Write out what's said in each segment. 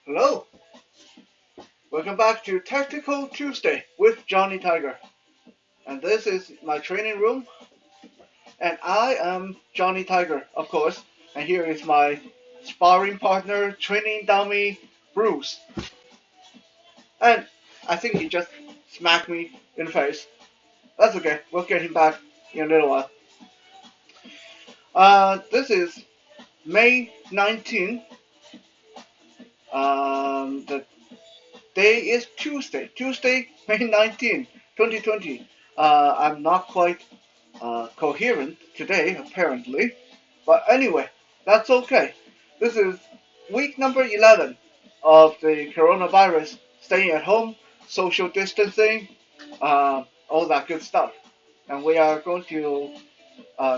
Hello, welcome back to Tactical Tuesday with Johnny Tiger. And this is my training room, and I am Johnny Tiger, of course. And here is my sparring partner, training dummy, Bruce. And I think he just smacked me in the face. That's okay, we'll get him back in a little while. This is May 19th. The day is Tuesday, May 19th, 2020. I'm not quite coherent today, apparently. But anyway, that's okay. This is week number 11 of the coronavirus, staying at home, social distancing, all that good stuff. And we are going to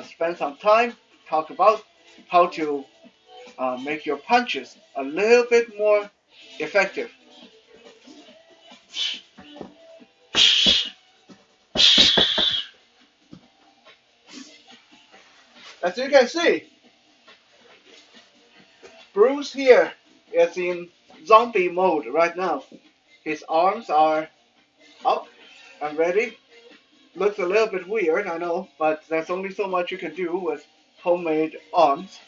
spend some time talk about how to make your punches a little bit more effective. As you can see, Bruce here is in zombie mode right now. His arms are up and ready. Looks a little bit weird, I know, but there's only so much you can do with homemade arms.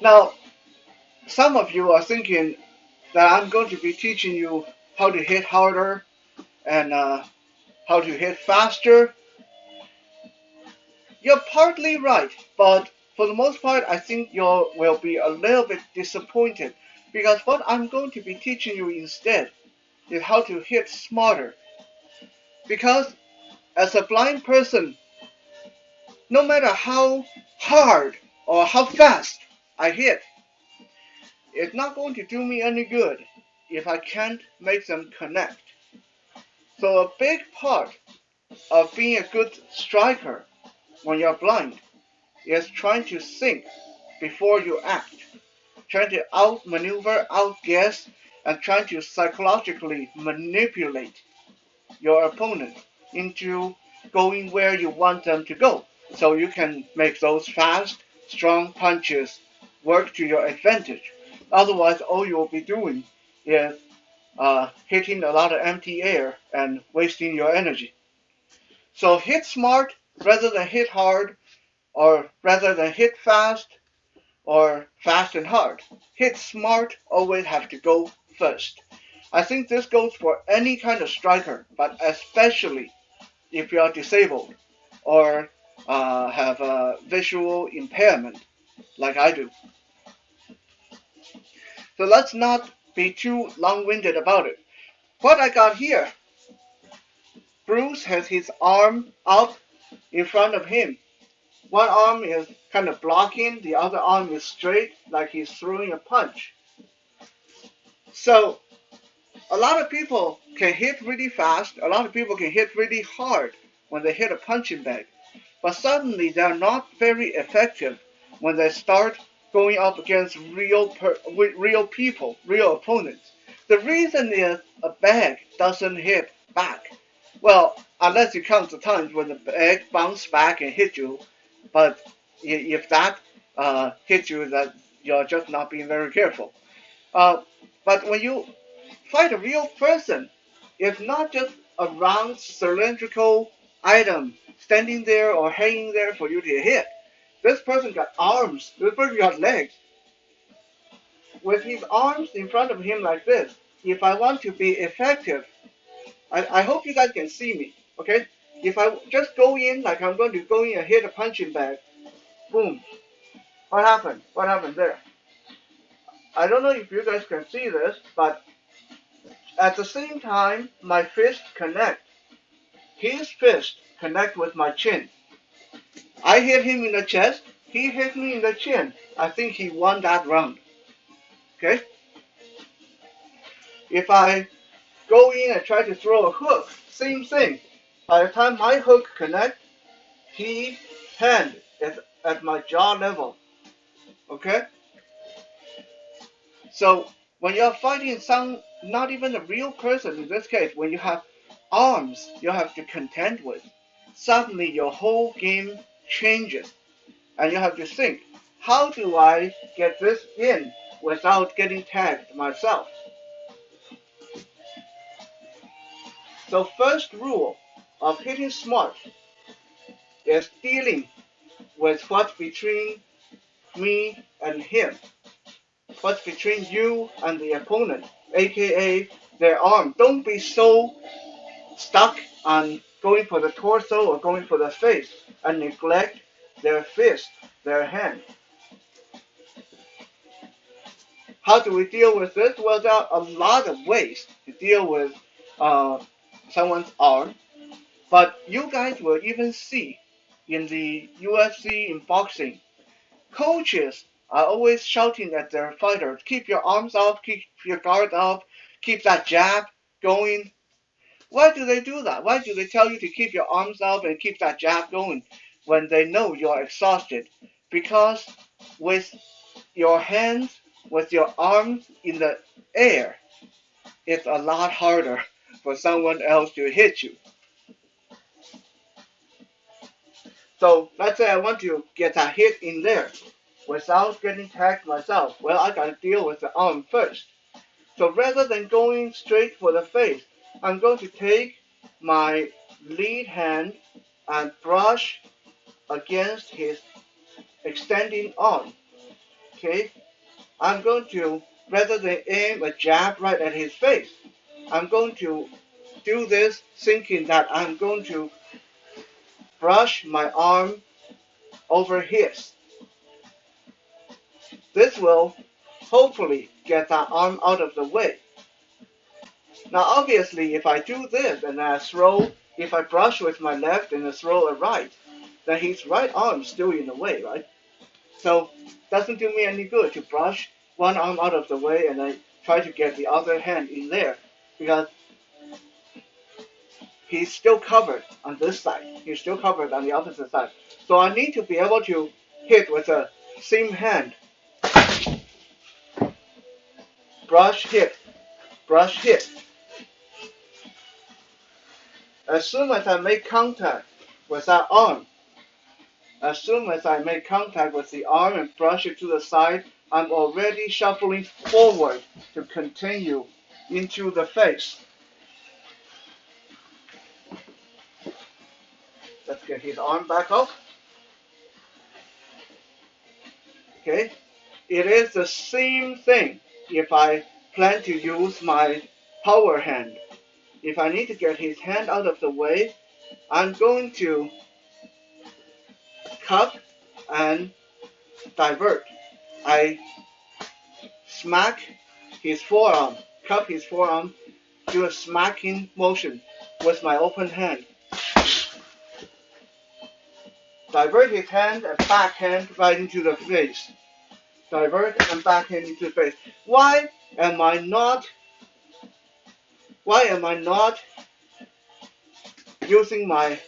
Now, some of you are thinking that I'm going to be teaching you how to hit harder and how to hit faster. You're partly right, but for the most part, I think you will be a little bit disappointed because what I'm going to be teaching you instead is how to hit smarter. Because as a blind person, no matter how hard or how fast I hit, it's not going to do me any good if I can't make them connect. So a big part of being a good striker when you're blind is trying to think before you act, trying to outmaneuver, outguess, and trying to psychologically manipulate your opponent into going where you want them to go. So you can make those fast, strong punches work to your advantage. Otherwise, all you'll be doing is hitting a lot of empty air and wasting your energy. So hit smart rather than hit hard, or rather than hit fast or fast and hard. Hit smart always have to go first. I think this goes for any kind of striker, but especially if you are disabled or have a visual impairment like I do. So let's not be too long-winded about it. What I got here, Bruce has his arm up in front of him. One arm is kind of blocking, the other arm is straight, like he's throwing a punch. So a lot of people can hit really fast, a lot of people can hit really hard when they hit a punching bag. But suddenly they're not very effective when they start going up against real people, real opponents. The reason is a bag doesn't hit back. Well, unless you count the times when the bag bounced back and hit you, but if that hits you, that you're just not being very careful. Uh, but when you fight a real person, it's not just a round cylindrical item standing there or hanging there for you to hit. This person got arms. This person got legs. With his arms in front of him like this, if I want to be effective, I hope you guys can see me, okay? If I just go in like I'm going to go in and hit a punching bag, boom. What happened? What happened there? I don't know if you guys can see this, but at the same time, my fist connect. His fist connect with my chin. I hit him in the chest. He hit me in the chin. I think he won that round. Okay? If I go in and try to throw a hook, same thing. By the time my hook connect, his hand is at my jaw level. Okay? So when you're fighting some, not even a real person in this case, when you have arms you have to contend with, suddenly your whole game changes. And you have to think, how do I get this in without getting tagged myself. So first rule of hitting smart is dealing with what's between me and him, what's between you and the opponent, aka their arm. Don't be so stuck on going for the torso or going for the face and neglect their fist, their hand. How do we deal with this? Well, there are a lot of ways to deal with someone's arm, but you guys will even see in the UFC, in boxing, coaches are always shouting at their fighters, keep your arms up, keep your guard up, keep that jab going. Why do they do that? Why do they tell you to keep your arms up and keep that jab going when they know you're exhausted? Because with your hands, with your arms in the air, it's a lot harder for someone else to hit you. So let's say I want to get a hit in there without getting tagged myself. Well, I gotta deal with the arm first. So rather than going straight for the face, I'm going to take my lead hand and brush against his extending arm. Okay? I'm going to, rather than aim a jab right at his face, I'm going to do this thinking that I'm going to brush my arm over his. This will hopefully get that arm out of the way. Now obviously if I do this and I throw, if I brush with my left and I throw a right, then his right arm is still in the way, right? So doesn't do me any good to brush one arm out of the way and I try to get the other hand in there because he's still covered on this side. He's still covered on the opposite side. So I need to be able to hit with the same hand. Brush, hit, brush, hit. As soon as I make contact with that arm, as soon as I make contact with the arm and brush it to the side, I'm already shuffling forward to continue into the face. Let's get his arm back up. Okay, it is the same thing if I plan to use my power hand. If I need to get his hand out of the way, I'm going to cup and divert. I smack his forearm, cup his forearm, do a smacking motion with my open hand. Divert his hand and backhand right into the face. Divert and backhand into the face. Why am I not using my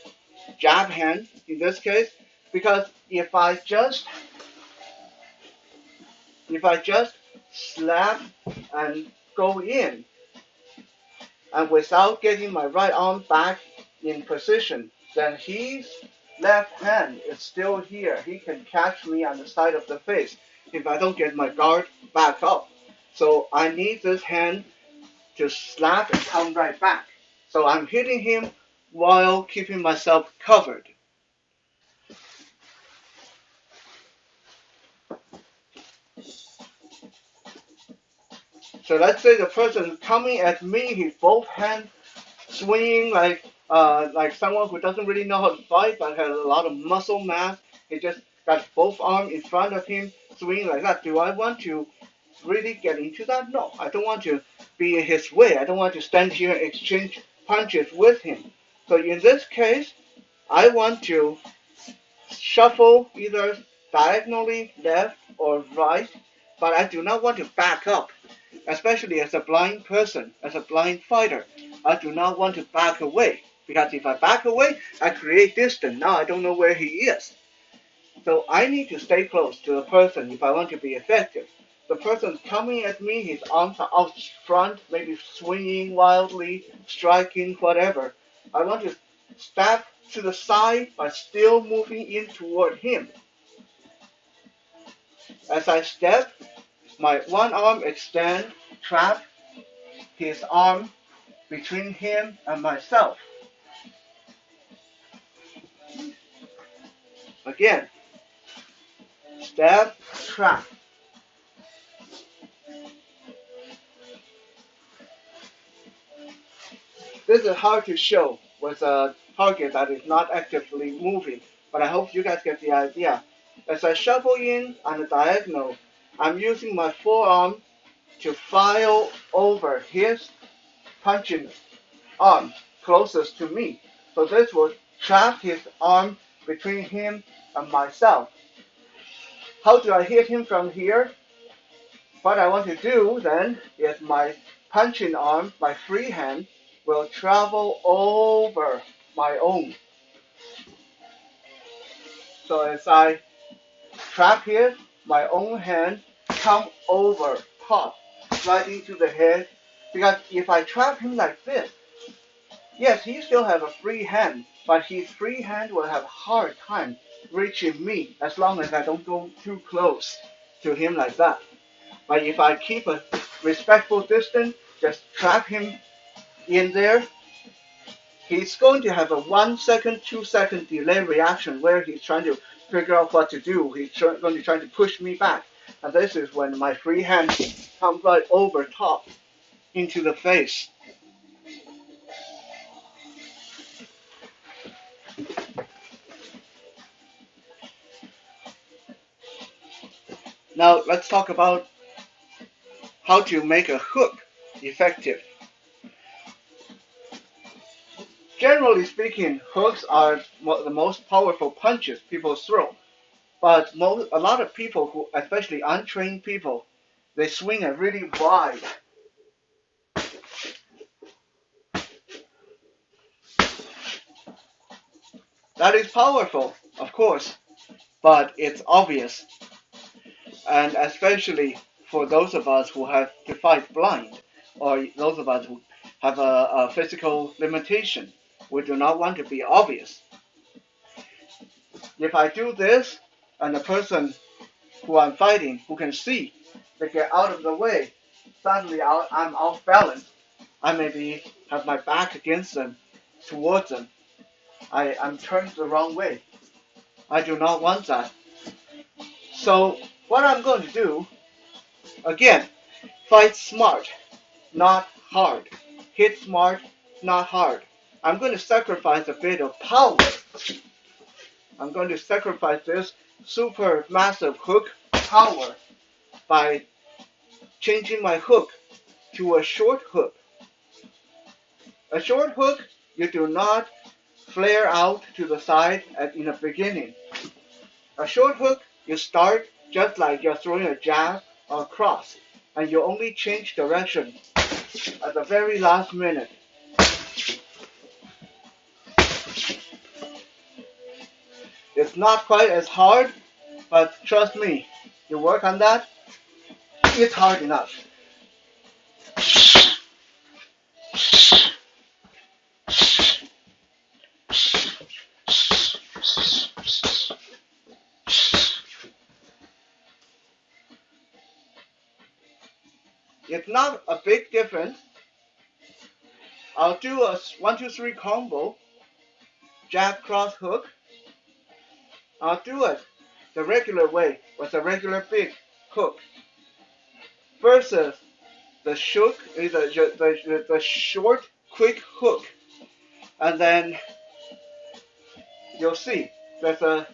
jab hand in this case? Because if I just slap and go in and without getting my right arm back in position, then his left hand is still here. He can catch me on the side of the face if I don't get my guard back up. So I need this hand to slap and come right back. So I'm hitting him while keeping myself covered. So let's say the person is coming at me, his both hands swinging like someone who doesn't really know how to fight but has a lot of muscle mass. He just got both arms in front of him, swinging like that. Do I want to really get into that? No, I don't want to be in his way. I don't want to stand here and exchange punches with him. So in this case, I want to shuffle either diagonally left or right, but I do not want to back up, especially as a blind person, as a blind fighter. I do not want to back away, because if I back away, I create distance. Now I don't know where he is. So I need to stay close to the person if I want to be effective. The person coming at me, his arms are out front, maybe swinging wildly, striking, whatever. I want to step to the side but still moving in toward him. As I step, my one arm extend, trap his arm between him and myself. Again, stab, trap. This is hard to show with a target that is not actively moving, but I hope you guys get the idea. As I shuffle in on the diagonal, I'm using my forearm to file over his punching arm closest to me. So this will trap his arm between him and myself. How do I hit him from here? What I want to do then is my punching arm, my free hand, will travel over my own. So as I trap here, my own hand come over top, right into the head. Because if I trap him like this, yes, he still have a free hand, but his free hand will have a hard time reaching me as long as I don't go too close to him like that. But if I keep a respectful distance, just trap him in there, he's going to have a 1 second, 2 second delay reaction where he's trying to figure out what to do. He's going to try to push me back. And this is when my free hand comes right over top into the face. Now let's talk about how to make a hook effective. Generally speaking, hooks are the most powerful punches people throw. But a lot of people, who, especially untrained people, they swing it really wide. That is powerful, of course, but it's obvious. And especially for those of us who have to fight blind, or those of us who have a physical limitation, we do not want to be obvious. If I do this, and the person who I'm fighting, who can see, they get out of the way, suddenly I'm off balance. I maybe have my back against them, towards them. I'm turned the wrong way. I do not want that. So what I'm going to do, again, fight smart, not hard. Hit smart, not hard. I'm going to sacrifice a bit of power. I'm going to sacrifice this super massive hook power by changing my hook to a short hook. A short hook, you do not flare out to the side in the beginning. A short hook, you start just like you're throwing a jab or a cross, and you only change direction at the very last minute. It's not quite as hard, but trust me, you work on that, it's hard enough. It's not a big difference. I'll do a 1, 2, 3 combo, jab, cross, hook. I'll do it the regular way with a regular big hook versus the short, the short, quick hook. And then you'll see there's a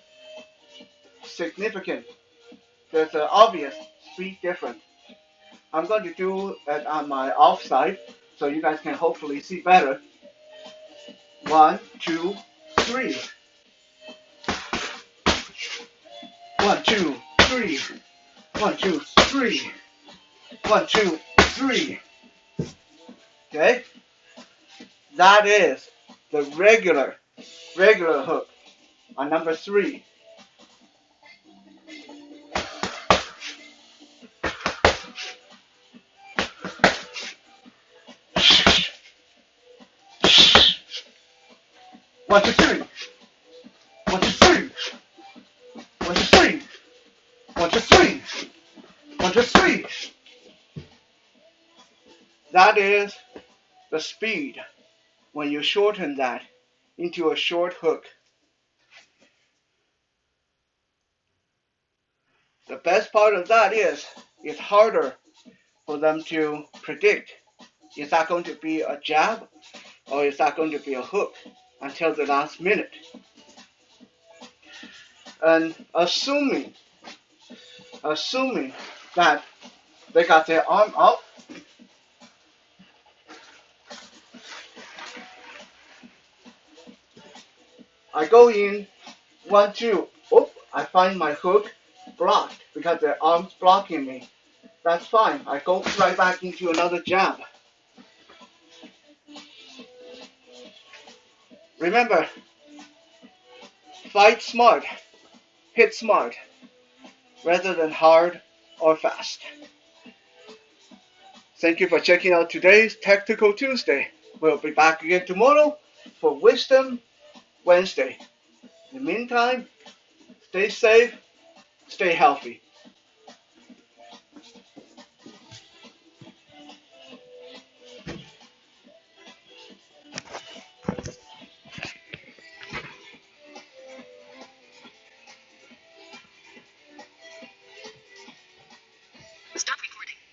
significant, there's an obvious speed difference. I'm going to do it on my off side so you guys can hopefully see better. 1, 2, 3. 1, 2, 3. 1, 2, 3. 1, 2, 3. Okay? That is the regular hook on number 3. One, two, three. 1, 2, 3. 1, 2, 3. 1, 2, 3. 1, 1-3. That is the speed when you shorten that into a short hook. The best part of that is it's harder for them to predict. Is that going to be a jab or is that going to be a hook until the last minute? And assuming that they got their arm up, I go in 1-2. Oh, I find my hook blocked because their arm's blocking me. That's fine. I go right back into another jab. Remember, fight smart, hit smart, rather than hard or fast. Thank you for checking out today's Tactical Tuesday. We'll be back again tomorrow for Wisdom Wednesday. In the meantime, stay safe, stay healthy.